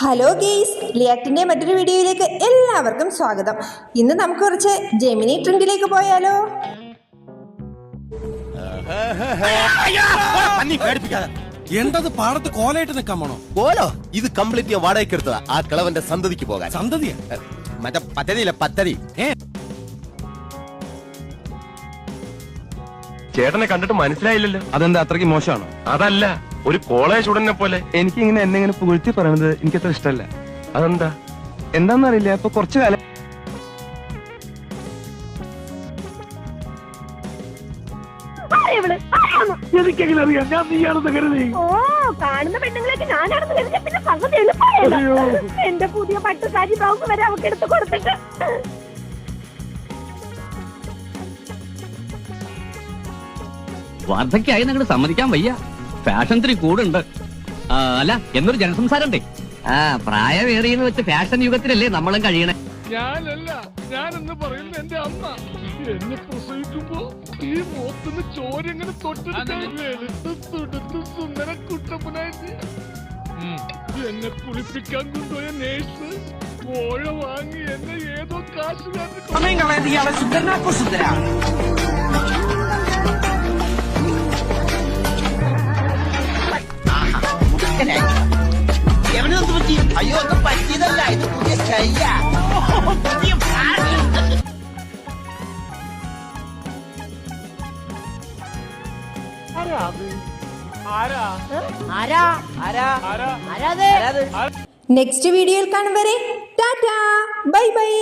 Hello guys, ലിയാക്ടിൻ്റെ മറ്റൊരു വീഡിയോയിലേക്ക് എല്ലാവർക്കും സ്വാഗതം. ഇന്ന് നമുക്ക് കുറച്ച് ജെമിനി ട്രെൻഡിലേക്ക് പോയാലോ? എന്തത് പാടത്ത് കോലായിട്ട് നിൽക്കാൻ പോണോ? കോലോ? ഇത് കംപ്ലീറ്റ് വാടകയ്ക്ക് എടുത്തതാ. ആ കിളവന്റെ സന്തതിക്ക് പോകാൻ. സന്തതിയാ? മറ്റേ പദ്ധതിയില്ല, പദ്ധതി. ചേട്ടനെ കണ്ടിട്ട് മനസ്സിലായില്ലല്ലോ. അതെന്താ അത്രയ്ക്ക് മോശമാണോ? അതല്ല, ഒരു കോളേജ് ഉടനെ പോലെ. എനിക്ക് ഇങ്ങനെ എന്നെ പുകഴ്ത്തി പറയുന്നത് എനിക്കത്ര ഇഷ്ടമല്ല. അതെന്താ? എന്താന്നറിയില്ല, ഇപ്പൊ കുറച്ചു കാലം കാണുന്ന പെണ്ണുങ്ങളൊക്കെ ഞാനാണെന്ന് കരുതിയ പിന്നെ സംഗതി എളുപ്പമായല്ലോ. എന്റെ പുതിയ പട്ടുസാരി ബ്ലൗസ് വരെ അവർക്ക് എടുത്ത് കൊടുത്തിട്ട് വാർദ്ധക്യായി അങ്ങോട്ട് സമ്മതിക്കാൻ വയ്യ. ഫാഷൻ ഇത്തിരി കൂടുണ്ട്. അല്ല, എന്നൊരു ജനസംസാരണ്ടേ. പ്രായമേറിയെന്ന് വെച്ച് ഫാഷൻ യുഗത്തിലല്ലേ നമ്മളും കഴിയണേ. ഞാനല്ല, ഞാനെന്ന് പറയുന്ന എന്റെ അമ്മ എന്നെ പ്രസവിക്കുമ്പോ ഈ മുഖത്തിന് ചോരങ്ങനെ തൊട്ടെടുത്ത് സുന്ദര കുട്ടപ്പനായിട്ട് എന്നെ കുളിപ്പിക്കാൻ കൊണ്ടുപോയ നേഴ്സ് കോഴ വാങ്ങി എന്നെ ഏതോ അയ്യോ, ഒന്നും പറ്റിയതല്ല, ഇത് പുതിയ സ്റ്റൈലാ. നെക്സ്റ്റ് വീഡിയോയിൽ കാണും വരെ ടാറ്റാ, ബൈ ബൈ.